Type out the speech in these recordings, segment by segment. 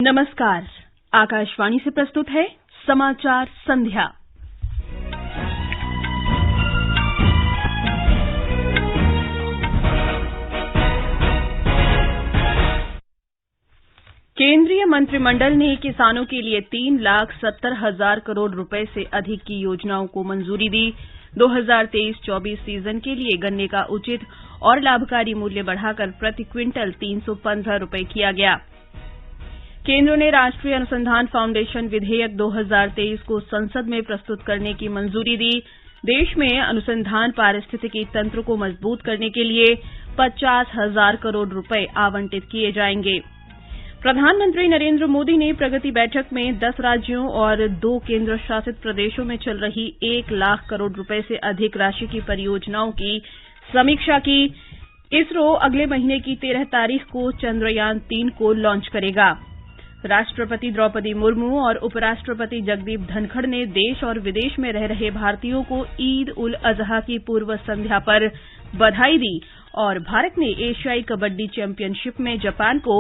नमस्कार। आकाशवाणी से प्रस्तुत है समाचार संध्या। केंद्रीय मंत्रिमंडल ने किसानों के लिए 3,70,000 करोड़ रुपए से अधिक की योजनाओं को मंजूरी दी। 2023-24 सीजन के लिए गन्ने का उचित और लाभकारी मूल्य बढ़ाकर प्रति क्विंटल 315 रुपए किया गया। केंद्र ने राष्ट्रीय अनुसंधान फाउंडेशन विधेयक 2023 को संसद में प्रस्तुत करने की मंजूरी दी। देश में अनुसंधान पारिस्थितिकी तंत्र को मजबूत करने के लिए 50,000 करोड़ रुपए आवंटित किए जाएंगे। प्रधानमंत्री नरेंद्र मोदी ने प्रगति बैठक में 10 राज्यों और 2 केंद्र शासित प्रदेशों में चल रही 1 लाख करोड़ रुपए से अधिक राशि की परियोजनाओं की समीक्षा की। इसरो अगले महीने की 13 तारीख को चंद्रयान 3 को लॉन्च करेगा। राष्ट्रपति द्रौपदी मुर्मू और उपराष्ट्रपति जगदीप धनखड़ ने देश और विदेश में रह रहे भारतीयों को ईद उल अजहा की पूर्व संध्या पर बधाई दी और भारत ने एशियाई कबड्डी चैंपियनशिप में जापान को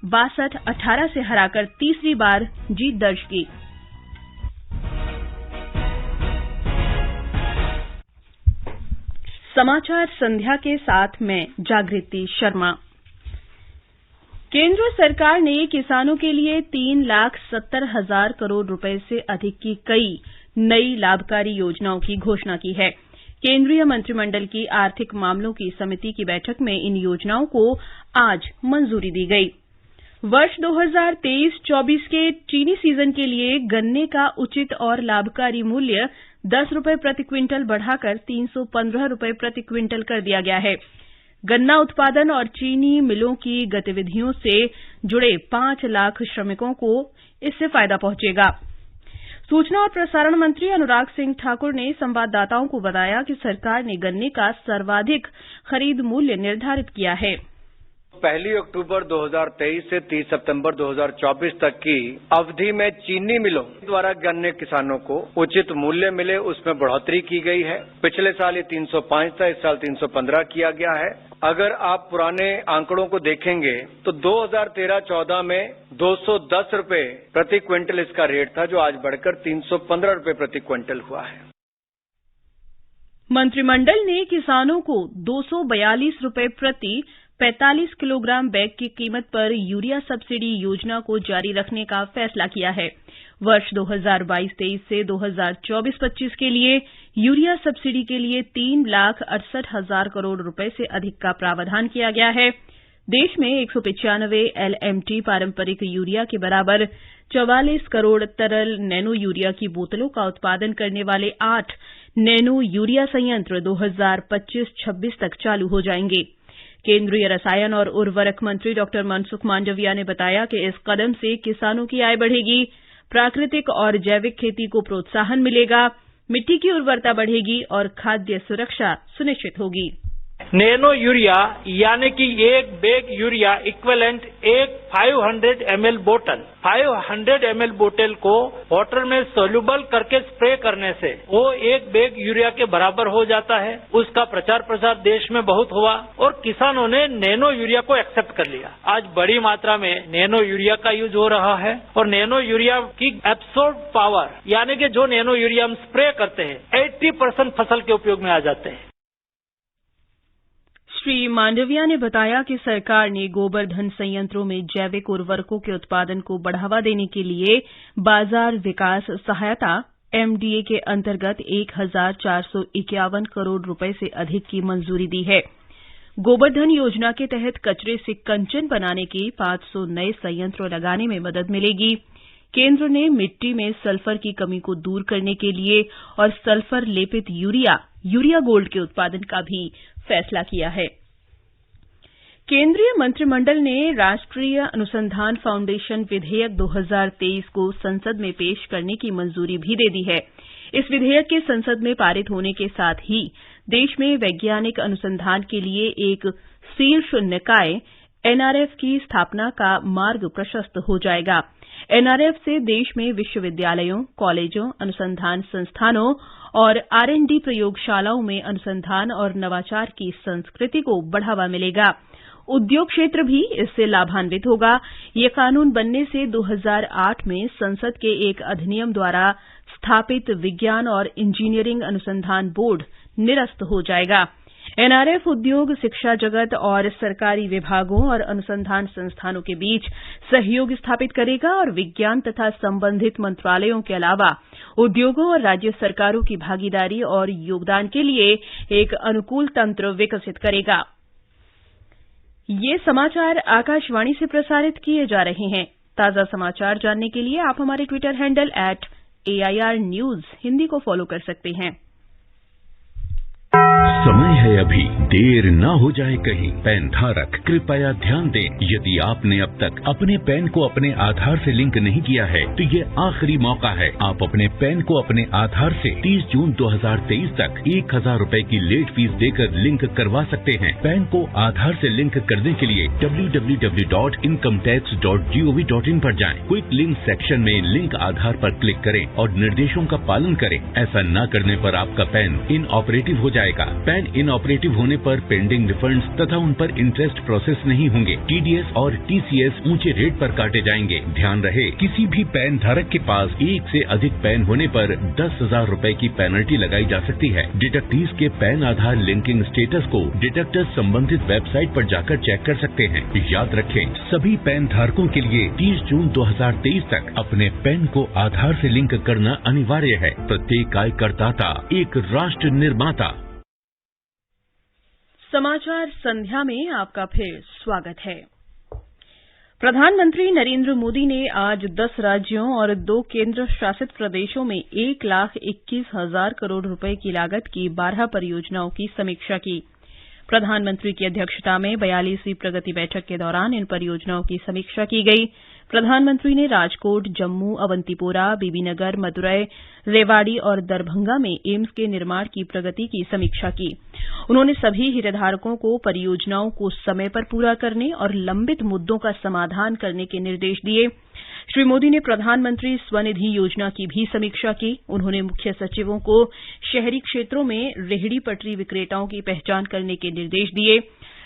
62-18 से हराकर तीसरी बार जीत दर्ज की। समाचार संध्या के साथ मैं जागृति शर्मा। केंद्र सरकार ने किसानों के लिए 3,70,000 करोड़ रुपए से अधिक की कई नई लाभकारी योजनाओं की घोषणा की है। केंद्रीय मंत्रिमंडल की आर्थिक मामलों की समिति की बैठक में इन योजनाओं को आज मंजूरी दी गई। वर्ष 2023-24 के चीनी सीजन के लिए गन्ने का उचित और लाभकारी मूल्य 10 रुपए प्रति क्विंटल बढ़ाकर 315 रुपए प्रति क्विंटल कर दिया गया है। गन्ना उत्पादन और चीनी मिलों की गतिविधियों से जुड़े 5 लाख श्रमिकों को इससे फायदा पहुंचेगा। सूचना और प्रसारण मंत्री अनुराग सिंह ठाकुर ने संवाददाताओं को बताया कि सरकार ने गन्ने का सर्वाधिक खरीद मूल्य निर्धारित किया है। 1 अक्टूबर 2023 से 30 सितंबर 2024 तक की अवधि में चीनी मिलों द्वारा गन्ने किसानों को उचित मूल्य मिले, उसमें बढ़ोतरी की गई है। पिछले साल ये 305 था, इस साल 315 किया गया है। अगर आप पुराने आंकड़ों को देखेंगे तो 2013-14 में 210 रुपए प्रति क्विंटल इसका रेट था, जो आज बढ़कर 315 रुपए प्रति क्विंटल हुआ है। मंत्रिमंडल ने किसानों को 242 रुपए प्रति 45 किलोग्राम बैग की कीमत पर यूरिया सब्सिडी योजना को जारी रखने का फैसला किया है। वर्ष 2022-23 से 2024-25 के लिए यूरिया सब्सिडी के लिए 3,68,000 करोड़ रुपए से अधिक का प्रावधान किया गया है। देश में 195 LMT पारंपरिक यूरिया के बराबर 44 करोड़ तरल नैनो यूरिया की बोतलों का उत्पादन करने वाले 8 नैनो यूरिया संयंत्र 2025-26 तक चालू हो जाएंगे। केंद्रीय रसायन और उर्वरक मंत्री डॉ मनसुख मांडविया ने बताया कि इस कदम से किसानों की आय बढ़ेगी, प्राकृतिक और जैविक खेती को प्रोत्साहन मिलेगा, मिट्टी की उर्वरता बढ़ेगी और खाद्य सुरक्षा सुनिश्चित होगी। नैनो यूरिया यानी कि एक बैग यूरिया इक्विवेलेंट एक 500 ml बोतल 500 ml बोतल को वाटर में सोल्यूबल करके स्प्रे करने से वो एक बैग यूरिया के बराबर हो जाता है। उसका प्रचार प्रसार देश में बहुत हुआ और किसानों ने नैनो यूरिया को एक्सेप्ट कर लिया। आज बड़ी मात्रा में नैनो यूरिया का यूज हो रहा है और नैनो यूरिया की एब्सॉर्ब पावर यानी कि जो नैनो यूरिया हम स्प्रे करते हैं 80% फसल के उपयोग में आ जाते हैं। श्री मांडविया ने बताया कि सरकार ने गोबर धन संयंत्रों में जैविक उर्वरकों के उत्पादन को बढ़ावा देने के लिए बाजार विकास सहायता MDA के अंतर्गत 1,451 करोड़ रुपए से अधिक की मंजूरी दी है। गोबरधन योजना के तहत कचरे से कंचन बनाने के 500 नए संयंत्र लगाने में मदद मिलेगी। केंद्र ने मिट्टी में सल्फर की कमी को दूर करने के लिए और सल्फर लेपित यूरिया गोल्ड के उत्पादन का भी फैसला किया है। केंद्रीय मंत्रिमंडल ने राष्ट्रीय अनुसंधान फाउंडेशन विधेयक 2023 को संसद में पेश करने की मंजूरी भी दे दी है। इस विधेयक के संसद में पारित होने के साथ ही देश में वैज्ञानिक अनुसंधान के लिए एक शीर्ष निकाय NRF की स्थापना का मार्ग प्रशस्त हो जाएगा। NRF से देश में विश्वविद्यालयों, कॉलेजों, अनुसंधान संस्थानों और R&D प्रयोगशालाओं में अनुसंधान और नवाचार की संस्कृति को बढ़ावा मिलेगा। उद्योग क्षेत्र भी इससे लाभान्वित होगा। ये कानून बनने से 2008 में संसद के एक अधिनियम द्वारा स्थापित विज्ञान और इंजीनियरिंग अनुसंधान बोर्ड निरस्त हो जाएगा। एनआरएफ उद्योग, शिक्षा जगत और सरकारी विभागों और अनुसंधान संस्थानों के बीच सहयोग स्थापित करेगा और विज्ञान तथा संबंधित मंत्रालयों के अलावा उद्योगों और राज्य सरकारों की भागीदारी और योगदान के लिए एक अनुकूल तंत्र विकसित करेगा। ये समाचार आकाशवाणी से प्रसारित किए जा रहे हैं। ताजा समाचार जानने के लिए आप हमारे Twitter handle @AIR News Hindi को फॉलो कर सकते हैं। समय है अभी, देर ना हो जाए कहीं। पैन धारक कृपया ध्यान दें, यदि आपने अब तक अपने पैन को अपने आधार से लिंक नहीं किया है तो ये आखिरी मौका है। आप अपने पैन को अपने आधार से 30 जून 2023 तक 1000 रुपए की लेट फीस देकर लिंक करवा सकते हैं। पैन को आधार से लिंक करने के लिए www.incometax.gov.in पर जाएं। क्विक लिंक सेक्शन में लिंक आधार पर क्लिक करें और निर्देशों का पालन करें। ऐसा न करने पर आपका पैन इनऑपरेटिव हो जाएगा। पैन इनऑपरेटिव होने पर पेंडिंग रिफंड्स तथा उन पर इंटरेस्ट प्रोसेस नहीं होंगे। TDS और TCS ऊंचे रेट पर काटे जाएंगे। ध्यान रहे, किसी भी पैन धारक के पास एक से अधिक पैन होने पर 10,000 रुपए की पेनल्टी लगाई जा सकती है। डिडक्टीज के पैन आधार लिंकिंग स्टेटस को डिडक्टर्स संबंधित वेबसाइट पर जाकर चेक कर सकते हैं। याद रखें, सभी पैन धारकों के लिए 30 जून 2023 तक अपने पैन को आधार से लिंक करना अनिवार्य है। प्रत्येक आयकरदाता एक राष्ट्र निर्माता। समाचार संध्या में आपका फिर स्वागत है। प्रधानमंत्री नरेंद्र मोदी ने आज 10 राज्यों और 2 केंद्र शासित प्रदेशों में 1,21,000 करोड़ रुपए की लागत की 12 परियोजनाओं की समीक्षा की। प्रधानमंत्री की अध्यक्षता में 42वीं प्रगति बैठक के दौरान इन परियोजनाओं की समीक्षा की गई। प्रधानमंत्री ने राजकोट, जम्मू, अवंतीपोरा, बीबीनगर, मदुरै, रेवाड़ी और दरभंगा में एम्स के निर्माण की प्रगति की समीक्षा की। उन्होंने सभी हितधारकों को परियोजनाओं को समय पर पूरा करने और लंबित मुद्दों का समाधान करने के निर्देश दिए। श्री मोदी ने प्रधानमंत्री स्वनिधि योजना की भी समीक्षा की। उन्होंने मुख्य सचिवों को शहरी क्षेत्रों में रेहड़ी पटरी विक्रेताओं की पहचान करने के निर्देश दिए।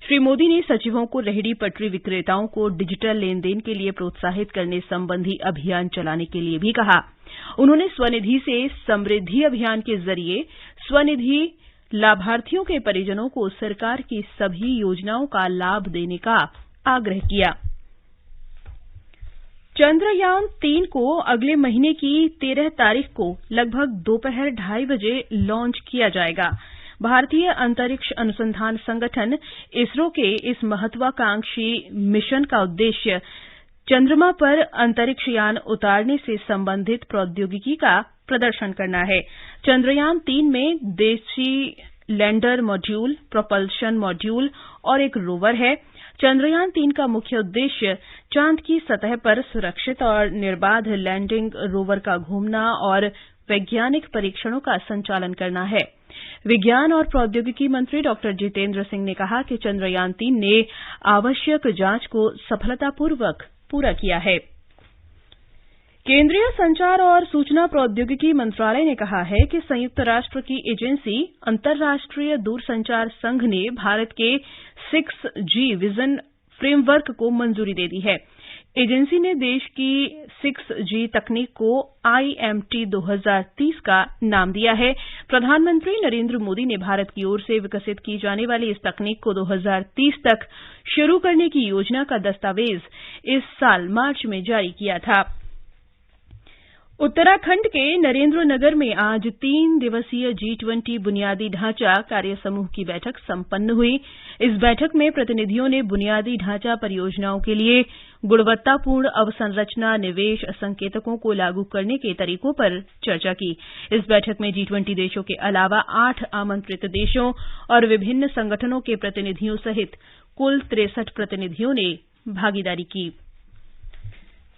श्री मोदी ने सचिवों को रेहड़ी पटरी विक्रेताओं को डिजिटल लेन देन के लिए प्रोत्साहित करने संबंधी अभियान चलाने के लिए भी कहा। उन्होंने स्वनिधि से समृद्धि अभियान के जरिए स्वनिधि लाभार्थियों के परिजनों को सरकार की सभी योजनाओं का लाभ देने का आग्रह किया। चंद्रयान 3 को अगले महीने की 13 तारीख को लगभग दोपहर 2:30 बजे लॉन्च किया जाएगा। भारतीय अंतरिक्ष अनुसंधान संगठन इसरो के इस महत्वाकांक्षी मिशन का उद्देश्य चंद्रमा पर अंतरिक्ष यान उतारने से संबंधित प्रौद्योगिकी का प्रदर्शन करना है। चंद्रयान 3 में देशी लैंडर मॉड्यूल, प्रोपल्शन मॉड्यूल और एक रोवर है। चंद्रयान 3 का मुख्य उद्देश्य चांद की सतह पर सुरक्षित और निर्बाध लैंडिंग, रोवर का घूमना और वैज्ञानिक परीक्षणों का संचालन करना है। विज्ञान और प्रौद्योगिकी मंत्री डॉ जितेंद्र सिंह ने कहा कि चंद्रयान 3 ने आवश्यक जांच को सफलतापूर्वक पूरा किया है। केंद्रीय संचार और सूचना प्रौद्योगिकी मंत्रालय ने कहा है कि संयुक्त राष्ट्र की एजेंसी अंतर्राष्ट्रीय दूरसंचार संघ ने भारत के 6G विजन फ्रेमवर्क को मंजूरी दे दी है। एजेंसी ने देश की 6G तकनीक को IMT 2030 का नाम दिया है। प्रधानमंत्री नरेंद्र मोदी ने भारत की ओर से विकसित की जाने वाली इस तकनीक को 2030 तक शुरू करने की योजना का दस्तावेज इस साल मार्च में जारी किया था। उत्तराखंड के नरेंद्रनगर में आज 3 दिवसीय G20 बुनियादी ढांचा कार्य समूह की बैठक संपन्न हुई। इस बैठक में प्रतिनिधियों ने बुनियादी ढांचा परियोजनाओं के लिए गुणवत्तापूर्ण अवसंरचना निवेश संकेतकों को लागू करने के तरीकों पर चर्चा की। इस बैठक में G20 देशों के अलावा 8 आमंत्रित देशों और विभिन्न संगठनों के प्रतिनिधियों सहित कुल 63 प्रतिनिधियों ने भागीदारी की।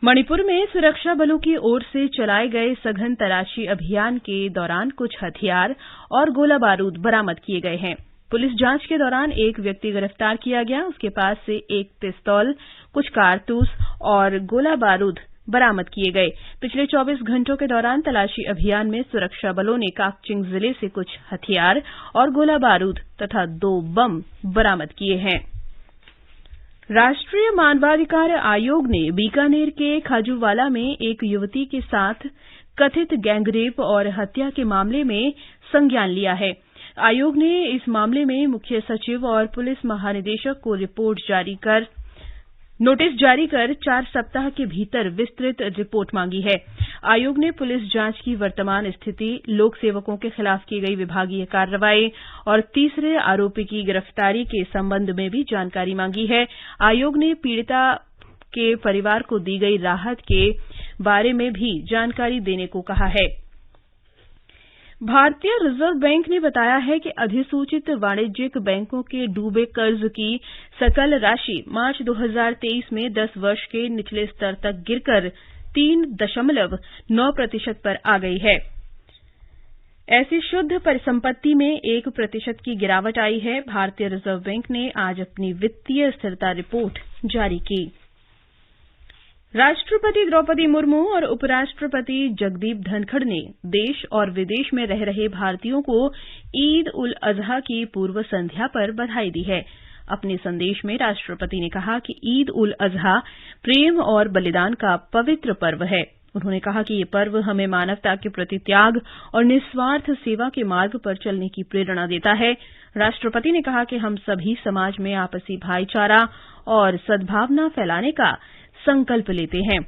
मणिपुर में सुरक्षा बलों की ओर से चलाए गए सघन तलाशी अभियान के दौरान कुछ हथियार और गोला बारूद बरामद किए गए हैं। पुलिस जांच के दौरान एक व्यक्ति गिरफ्तार किया गया। उसके पास से एक पिस्तौल, कुछ कारतूस और गोला बारूद बरामद किए गए। पिछले 24 घंटों के दौरान तलाशी अभियान में सुरक्षा बलों ने काकचिंग जिले से कुछ हथियार और गोला बारूद तथा 2 बम बरामद किए हैं। राष्ट्रीय मानवाधिकार आयोग ने बीकानेर के खाजूवाला में एक युवती के साथ कथित गैंगरेप और हत्या के मामले में संज्ञान लिया है। आयोग ने इस मामले में मुख्य सचिव और पुलिस महानिदेशक को नोटिस जारी कर 4 सप्ताह के भीतर विस्तृत रिपोर्ट मांगी है। आयोग ने पुलिस जांच की वर्तमान स्थिति, लोक सेवकों के खिलाफ की गई विभागीय कार्रवाई और तीसरे आरोपी की गिरफ्तारी के संबंध में भी जानकारी मांगी है। आयोग ने पीड़िता के परिवार को दी गई राहत के बारे में भी जानकारी देने को कहा है। भारतीय रिजर्व बैंक ने बताया है कि अधिसूचित वाणिज्यिक बैंकों के डूबे कर्ज की सकल राशि मार्च 2023 में 10 वर्ष के निचले स्तर तक गिरकर 3.9% पर आ गई है। ऐसी शुद्ध परिसंपत्ति में 1% की गिरावट आई है। भारतीय रिजर्व बैंक ने आज अपनी वित्तीय स्थिरता रिपोर्ट जारी की। राष्ट्रपति द्रौपदी मुर्मू और उपराष्ट्रपति जगदीप धनखड़ ने देश और विदेश में रह रहे भारतीयों को ईद उल अजहा की पूर्व संध्या पर बधाई दी है। अपने संदेश में राष्ट्रपति ने कहा कि ईद उल अजहा प्रेम और बलिदान का पवित्र पर्व है। उन्होंने कहा कि ये पर्व हमें मानवता के प्रति त्याग और निस्वार्थ सेवा के मार्ग पर चलने की प्रेरणा देता है। राष्ट्रपति ने कहा कि हम सभी समाज में आपसी भाईचारा और सद्भावना फैलाने का संकल्प लेते हैं।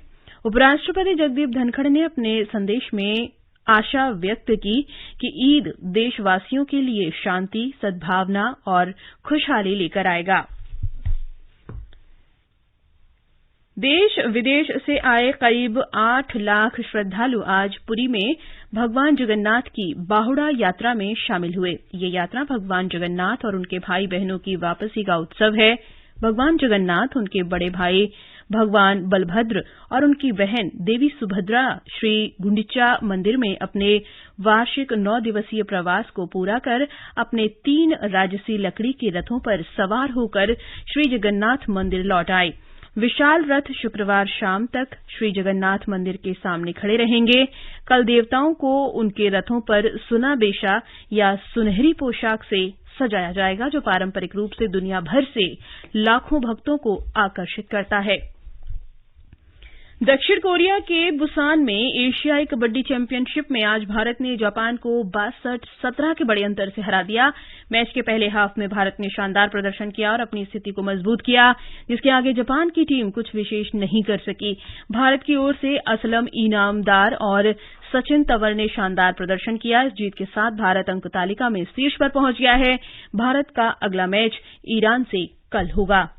उपराष्ट्रपति जगदीप धनखड़ ने अपने संदेश में आशा व्यक्त की कि ईद देशवासियों के लिए शांति, सद्भावना और खुशहाली लेकर आएगा। देश विदेश से आए करीब 8 लाख श्रद्धालु आज पुरी में भगवान जगन्नाथ की बाहुड़ा यात्रा में शामिल हुए। ये यात्रा भगवान जगन्नाथ और उनके भाई बहनों की वापसी का उत्सव है। भगवान जगन्नाथ, उनके बड़े भाई भगवान बलभद्र और उनकी बहन देवी सुभद्रा श्री गुंडिचा मंदिर में अपने वार्षिक 9 दिवसीय प्रवास को पूरा कर अपने 3 राजसी लकड़ी के रथों पर सवार होकर श्री जगन्नाथ मंदिर लौट आए। विशाल रथ शुक्रवार शाम तक श्री जगन्नाथ मंदिर के सामने खड़े रहेंगे। कल देवताओं को उनके रथों पर सुना बेशा या सुनहरी पोशाक से सजाया जाएगा, जो पारंपरिक रूप से दुनिया भर से लाखों भक्तों को आकर्षित करता है। दक्षिण कोरिया के बुसान में एशियाई कबड्डी चैंपियनशिप में आज भारत ने जापान को 62-17 के बड़े अंतर से हरा दिया। मैच के पहले हाफ में भारत ने शानदार प्रदर्शन किया और अपनी स्थिति को मजबूत किया, जिसके आगे जापान की टीम कुछ विशेष नहीं कर सकी। भारत की ओर से असलम इनामदार और सचिन तंवर ने शानदार प्रदर्शन किया। इस जीत के साथ भारत अंक तालिका में शीर्ष पर पहुंच गया है। भारत का अगला मैच ईरान से कल होगा।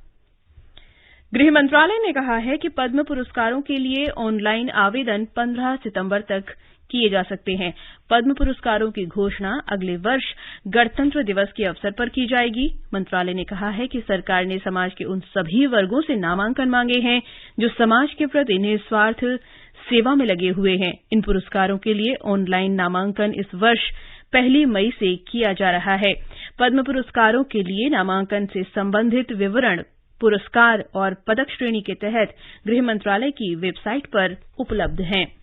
गृह मंत्रालय ने कहा है कि पद्म पुरस्कारों के लिए ऑनलाइन आवेदन 15 सितंबर तक किए जा सकते हैं। पद्म पुरस्कारों की घोषणा अगले वर्ष गणतंत्र दिवस के अवसर पर की जाएगी। मंत्रालय ने कहा है कि सरकार ने समाज के उन सभी वर्गों से नामांकन मांगे हैं जो समाज के प्रति निस्वार्थ सेवा में लगे हुए हैं। इन पुरस्कारों के लिए ऑनलाइन नामांकन इस वर्ष 1 मई से किया जा रहा है। पद्म पुरस्कारों के लिए नामांकन से संबंधित विवरण पुरस्कार और पदक श्रेणी के तहत गृह मंत्रालय की वेबसाइट पर उपलब्ध हैं।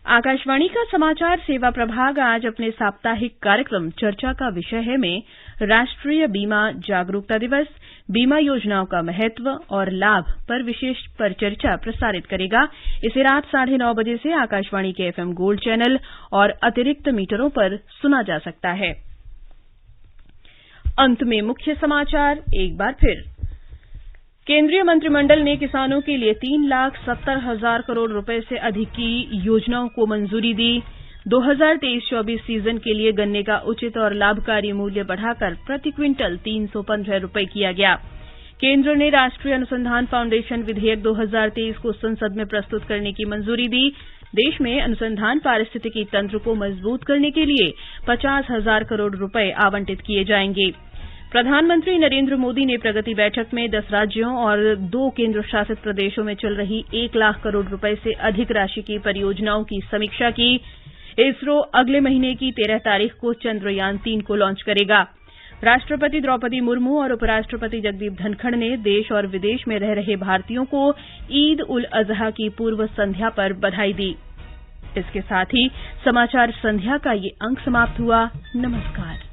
आकाशवाणी का समाचार सेवा प्रभाग आज अपने साप्ताहिक कार्यक्रम चर्चा का विषय है में राष्ट्रीय बीमा जागरूकता दिवस, बीमा योजनाओं का महत्व और लाभ पर विशेष परिचर्चा प्रसारित करेगा। इसे रात 9:30 बजे से आकाशवाणी के FM गोल्ड चैनल और अतिरिक्त मीटरों पर सुना जा सकता है। अंत में मुख्य समाचार एक बार फिर। केंद्रीय मंत्रिमंडल ने किसानों के लिए 3,70,000 करोड़ रुपए से अधिक की योजनाओं को मंजूरी दी। 2023-24 सीजन के लिए गन्ने का उचित और लाभकारी मूल्य बढ़ाकर प्रति क्विंटल 315 रुपए किया गया। केंद्र ने राष्ट्रीय अनुसंधान फाउंडेशन विधेयक 2023 को संसद में प्रस्तुत करने की मंजूरी दी। देश में अनुसंधान पारिस्थितिकी तंत्र को मजबूत करने के लिए 50,000 करोड़ रुपए आवंटित किए जाएंगे। प्रधानमंत्री नरेंद्र मोदी ने प्रगति बैठक में 10 राज्यों और 2 केंद्र शासित प्रदेशों में चल रही 1 लाख करोड़ रुपए से अधिक राशि की परियोजनाओं की समीक्षा की। इसरो अगले महीने की 13 तारीख को चंद्रयान 3 को लॉन्च करेगा। राष्ट्रपति द्रौपदी मुर्मू और उपराष्ट्रपति जगदीप धनखड़ ने देश और विदेश में रह रहे भारतीयों को ईद उल अजहा की पूर्व संध्या पर बधाई दी। इसके साथ ही समाचार संध्या का ये अंक समाप्त हुआ। नमस्कार।